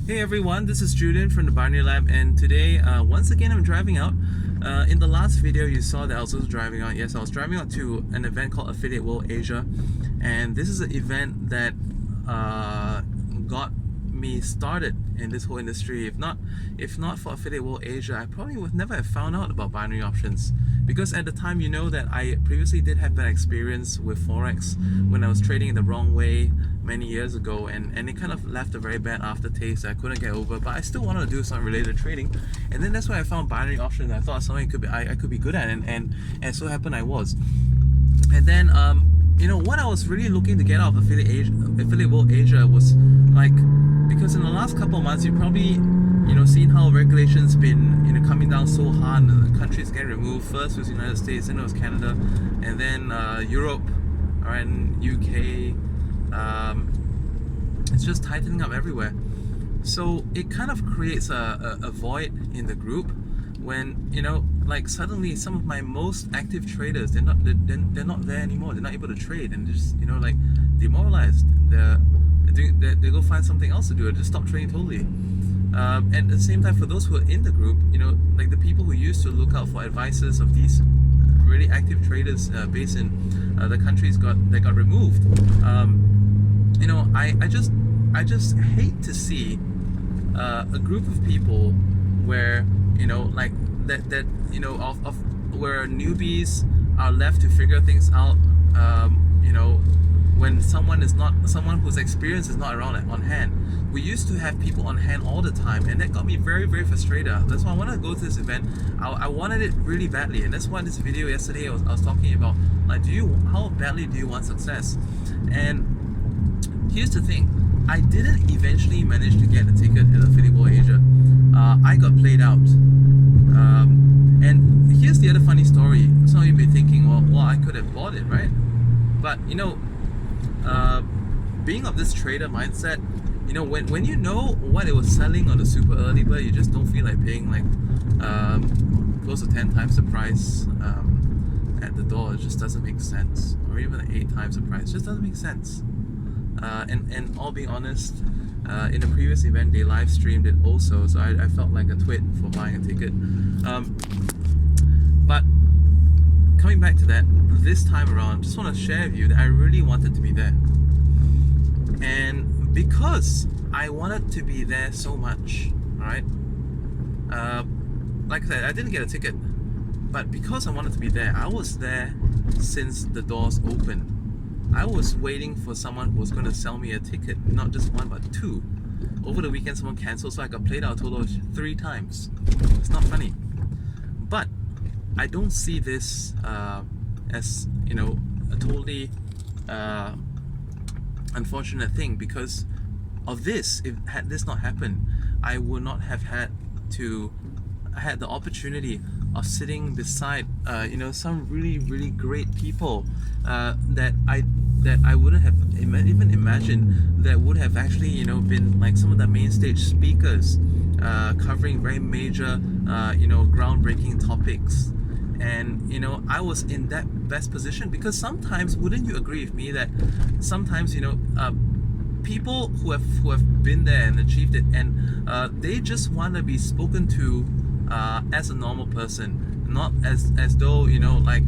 Hey everyone, this is Julian from the Binary Lab, and today, once again, I'm driving out. In the last video, you saw that I was also driving out. Yes, I was driving out to an event called Affiliate World Asia, and this is an event that got me started in this whole industry. If not for Affiliate World Asia, I probably would never have found out about binary options. Because at the time, you know that I previously did have that experience with Forex when I was trading the wrong way many years ago, and it kind of left a very bad aftertaste that I couldn't get over, but I still wanted to do something related to trading. And then that's why I found binary options. I thought something I could be good at, and so happened I was. And then what I was really looking to get out of Affiliate World Asia was like, because in the last couple of months you probably seen how regulations been coming down so hard, and the countries getting removed. First was the United States, then it was Canada, and then Europe, and UK. It's just tightening up everywhere. So it kind of creates a void in the group when like suddenly some of my most active traders, they're not there anymore. They're not able to trade, and they're just like demoralized. They go find something else to do, or just stop trading totally. And at the same time, for those who are in the group, like the people who used to look out for advices of these really active traders based in the countries that got removed. I just hate to see a group of people where like that where newbies are left to figure things out. When someone whose experience is not around on hand. We used to have people on hand all the time, and that got me very, very frustrated. That's why I wanted to go to this event. I wanted it really badly, and that's why this video yesterday I was talking about, like, how badly do you want success? And here's the thing, I didn't eventually manage to get a ticket at Affiliate World Asia. I got played out. And here's the other funny story. Some of you may be thinking, well, I could have bought it, right? But being of this trader mindset, when you know what it was selling on the super early bird, you just don't feel like paying like close to 10 times the price at the door. It just doesn't make sense. Or even 8 times the price. It just doesn't make sense. And all being honest, in the previous event they live streamed it also, so I felt like a twit for buying a ticket. But coming back to that, this time around, just want to share with you that I really wanted to be there. And because I wanted to be there so much, alright, like I said, I didn't get a ticket, but because I wanted to be there, I was there since the doors opened. I was waiting for someone who was going to sell me a ticket, not just one but 2. Over the weekend someone cancelled, so I got played out a total of 3 times. It's not funny. But I don't see this as a totally unfortunate thing, because of this. Had this not happened, I would not have had the opportunity of sitting beside some really, really great people that I wouldn't have even imagined that would have actually been like some of the main stage speakers covering very major groundbreaking topics. And I was in that best position because sometimes, wouldn't you agree with me that sometimes people who have been there and achieved it, and they just want to be spoken to as a normal person, not as though like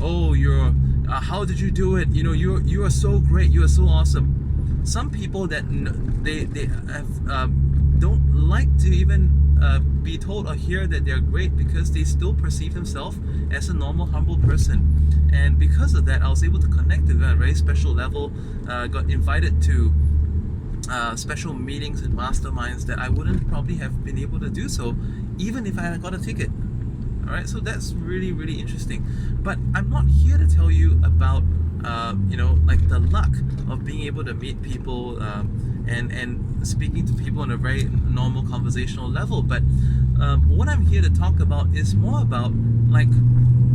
oh, you're how did you do it, you are so great, you are so awesome. Some people that they have don't like to even be told or hear that they're great, because they still perceive themselves as a normal, humble person. And because of that, I was able to connect to them at a very special level. Got invited to special meetings and masterminds that I wouldn't probably have been able to do so even if I had got a ticket. Alright, so that's really, really interesting. But I'm not here to tell you about like the luck of being able to meet people and speaking to people on a very normal conversational level. But what I'm here to talk about is more about like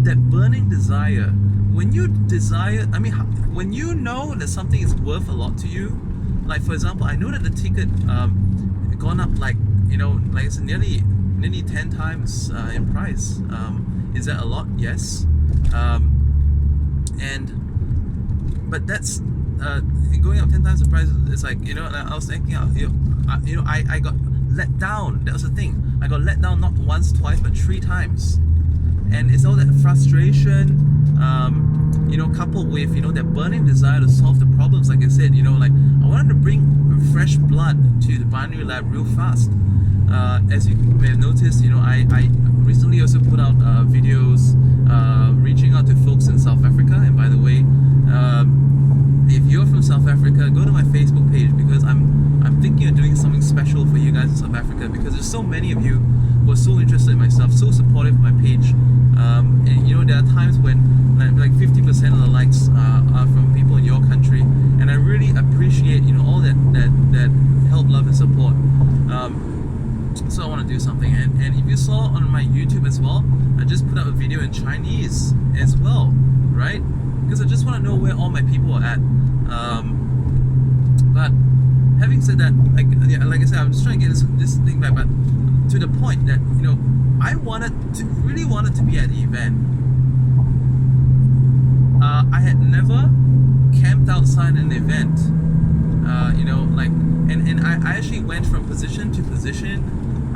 that burning desire. When you desire, when you know that something is worth a lot to you, like for example, I know that the ticket gone up like like it's nearly 10 times in price. Is that a lot? Yes. But that's going up 10 times the price, it's like, you know, I was thinking, I got let down. That was the thing. I got let down not once, twice, but 3 times. And it's all that frustration, you know, coupled with, you know, that burning desire to solve the problems. Like I said, you know, like I wanted to bring fresh blood to the binary lab real fast. As you may have noticed, you know, I recently also put out videos reaching out to folks in South Africa. And by the way, if you're from South Africa, go to my Facebook page, because I'm thinking of doing something special for you guys in South Africa, because there's so many of you who are so interested in my stuff, so supportive of my page. And you know, there are times when like 50% of the likes are from people in your country, and I really appreciate, you know, all that help, love, and support. So I want to do something, and if you saw on my YouTube as well, I just put out a video in Chinese as well, right? Because I just want to know where all my people are at. But having said that, like I said, I'm just trying to get this thing back, but to the point that, you know, I really wanted to be at the event. I had never camped outside an event, you know, like, and I actually went from position to position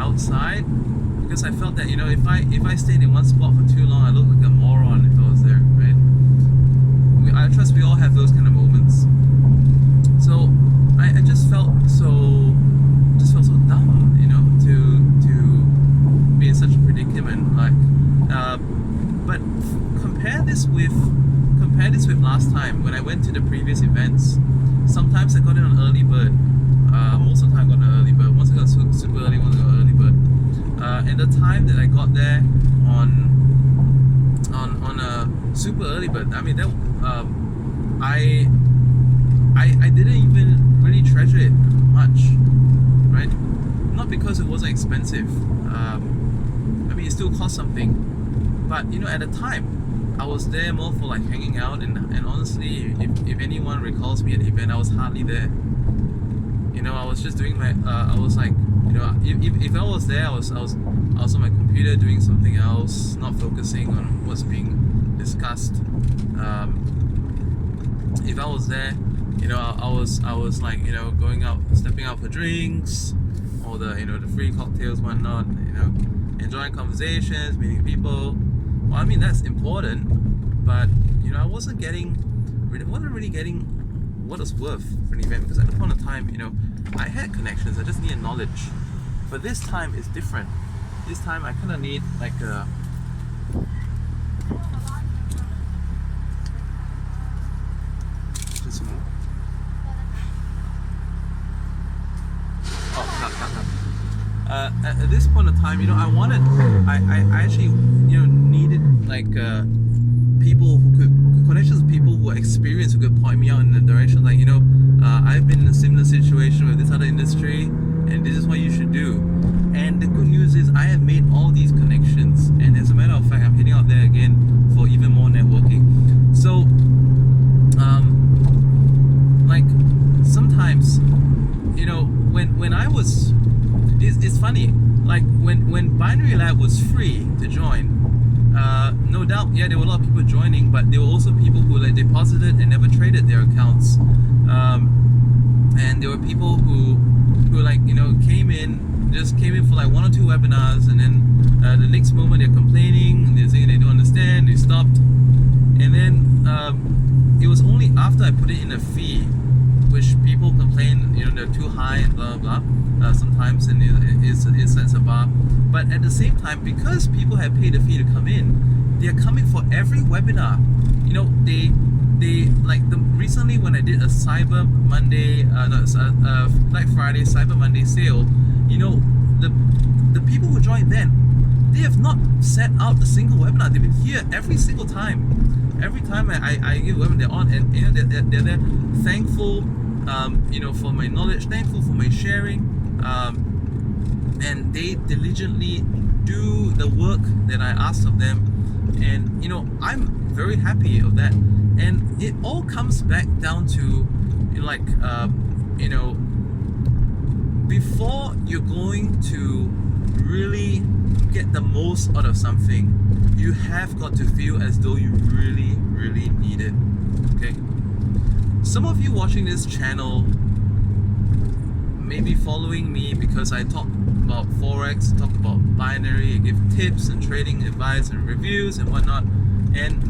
outside, because I felt that, you know, if I stayed in one spot for too long, I looked like a moron if I was there, right? I trust we all have those kind of moments. So I just felt so dumb, you know, to be in such a predicament. Like, but compare this with last time when I went to the previous events. Sometimes I got in on early bird. Most of the time I got an early bird. Once I got super early, once I got early bird. And the time that I got there on a super early bird, I mean, that I didn't even really treasure it much, right? Not because it wasn't expensive. I mean, it still cost something, but you know, at the time, I was there more for like hanging out, and honestly, if anyone recalls me at the event, I was hardly there. You know, I was just doing my, I was like, you know, if I was there, I was on my computer doing something else, not focusing on what's being discussed. If I was there, you know, I was like, you know, going out, stepping out for drinks, or the, you know, the free cocktails, whatnot, you know, enjoying conversations, meeting people. Well, I mean, that's important, but you know, I wasn't really getting what it's worth for an event, because at the point of time, you know, I had connections, I just needed knowledge. But this time is different. This time I kind of need like a just more. At this point of time, you know, I actually, you know, needed like people who could connections with people who are experienced, who could point me out in the direction, like, you know, I've been in a similar situation with this other industry, and this is what you should do. And the good news is I have made all these connections, and as a matter of fact, I'm heading out there again for even more networking. So like sometimes, you know, when I was, it's funny, like when Binary Lab was free to join, no doubt, yeah, there were a lot of people joining, but there were also people who like deposited and never traded their accounts, and there were people who like, you know, came in for like 1 or 2 webinars, and then the next moment they're complaining, they're saying they don't understand, they stopped, and then it was only after I put it in a fee, which people complain, you know, they're too high and blah blah blah, sometimes, and it sets a bar. But at the same time, because people have paid a fee to come in, they're coming for every webinar. You know, they like recently when I did a Cyber Monday, Black Friday Cyber Monday sale, you know, the people who joined then, they have not set out a single webinar. They've been here every single time. Every time I give a webinar, they're on, and you know, they're there, thankful, you know, for my knowledge, thankful for my sharing, and they diligently do the work that I asked of them, and you know, I'm very happy of that. And it all comes back down to, like, you know, before you're going to really get the most out of something, you have got to feel as though you really, really need it. Okay? some of you watching this channel may be following me because I talk about Forex, talk about binary, I give tips and trading advice and reviews and whatnot. And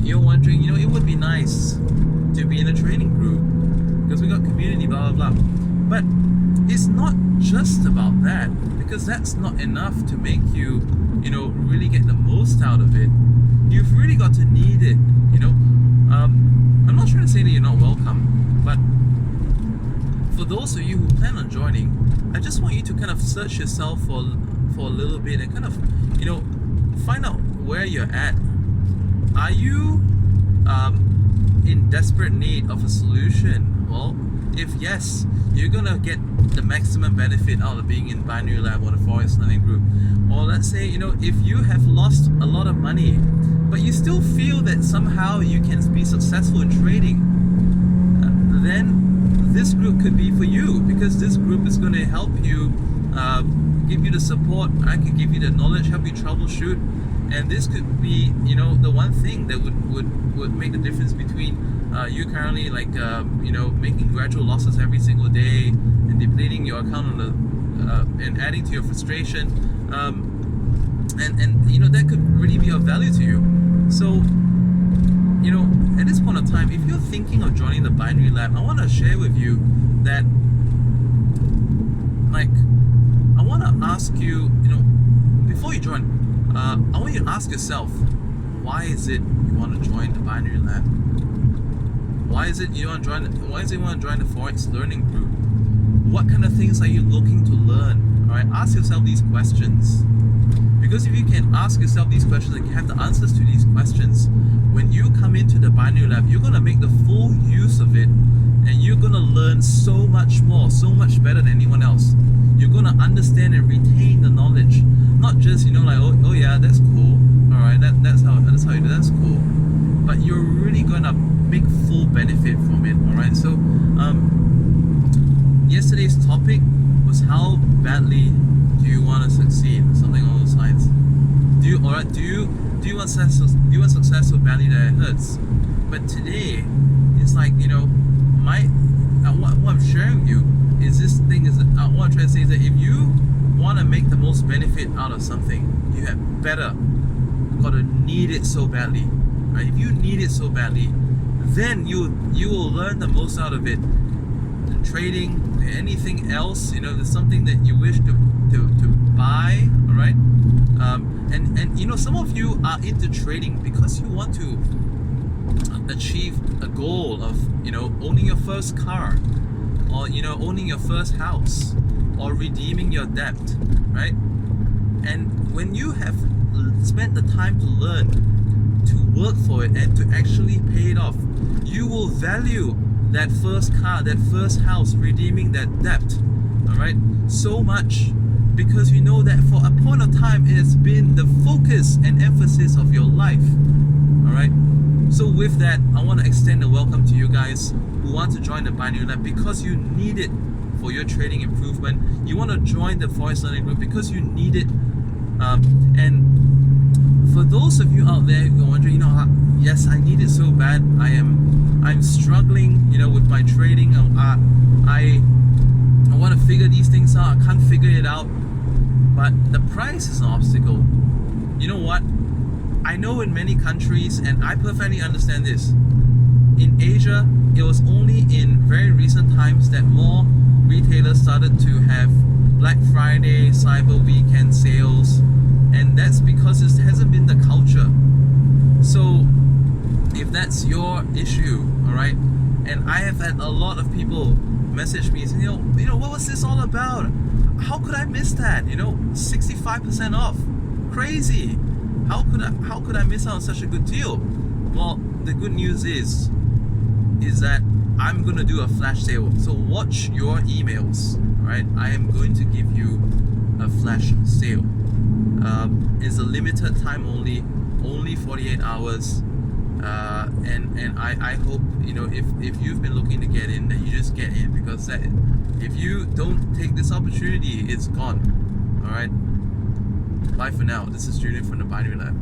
you're wondering, it would be nice to be in a trading group because we got community, blah, blah, blah. But it's not just about that, because that's not enough to make you, really get the most out of it. You've really got to need it, I'm not trying to say that you're not welcome, but for those of you who plan on joining, I just want you to kind of search yourself for a little bit and kind of, find out where you're at. Are you in desperate need of a solution? Well, if yes, you're gonna get the maximum benefit out of being in Binary Lab or the Forex Learning Group. Or let's say, if you have lost a lot of money, but you still feel that somehow you can be successful in trading, then this group could be for you, because this group is going to help you, give you the support. I can give you the knowledge, help you troubleshoot, and this could be, the one thing that would make the difference between you currently making gradual losses every single day and depleting your account on the and adding to your frustration, and that could really be of value to you. So at this point of time, if you're thinking of joining the Binary Lab, I want to share with you that, I want to ask you, before you join, I want you to ask yourself, why is it you want to join the Binary Lab? Why is it you want to join the Forex Learning Group? What kind of things are you looking to learn? Alright, ask yourself these questions. Because if you can ask yourself these questions and you have the answers to these questions, when you come into the Binary Lab, you're going to make the full use of it, and you're going to learn so much more, so much better than anyone else. You're going to understand and retain the knowledge, not just oh yeah, that's cool, all right, that's how you do, that's cool, but you're really going to make full benefit from it. All right, so yesterday's topic was, how badly do you want to succeed? Something along those lines. Do you want success so badly that it hurts? But today, it's what I'm sharing with you is this thing is, what I'm trying to say is that if you want to make the most benefit out of something, you have got to need it so badly. Right? If you need it so badly, then you will learn the most out of it. Trading, anything else, there's something that you wish to buy, all right? And some of you are into trading because you want to achieve a goal of, owning your first car, or, owning your first house, or redeeming your debt, right? And when you have spent the time to learn, to work for it, and to actually pay it off, you will value that first car, that first house, redeeming that debt, all right, so much, because you know that for a point of time it has been the focus and emphasis of your life. All right, so with that, I want to extend a welcome to you guys who want to join the Binary Lab because you need it for your trading improvement. You want to join the Forex Learning Group because you need it, and for those of you out there who are wondering, yes, I need it so bad, I'm struggling, with my trading. I want to figure these things out. I can't figure it out, but the price is an obstacle. You know what? I know in many countries, and I perfectly understand this. In Asia, it was only in very recent times that more retailers started to have Black Friday, Cyber Weekend sales, and that's because it hasn't been the culture. So if that's your issue, all right, and I have had a lot of people message me saying, what was this all about? How could I miss that? 65% off, crazy. How could I miss out on such a good deal? Well, the good news is that I'm gonna do a flash sale. So watch your emails, all right? I am going to give you a flash sale. It's a limited time only 48 hours. And I hope, if you've been looking to get in, that you just get in, because if you don't take this opportunity, it's gone. All right, bye for now. This is Julian from the Binary Lab.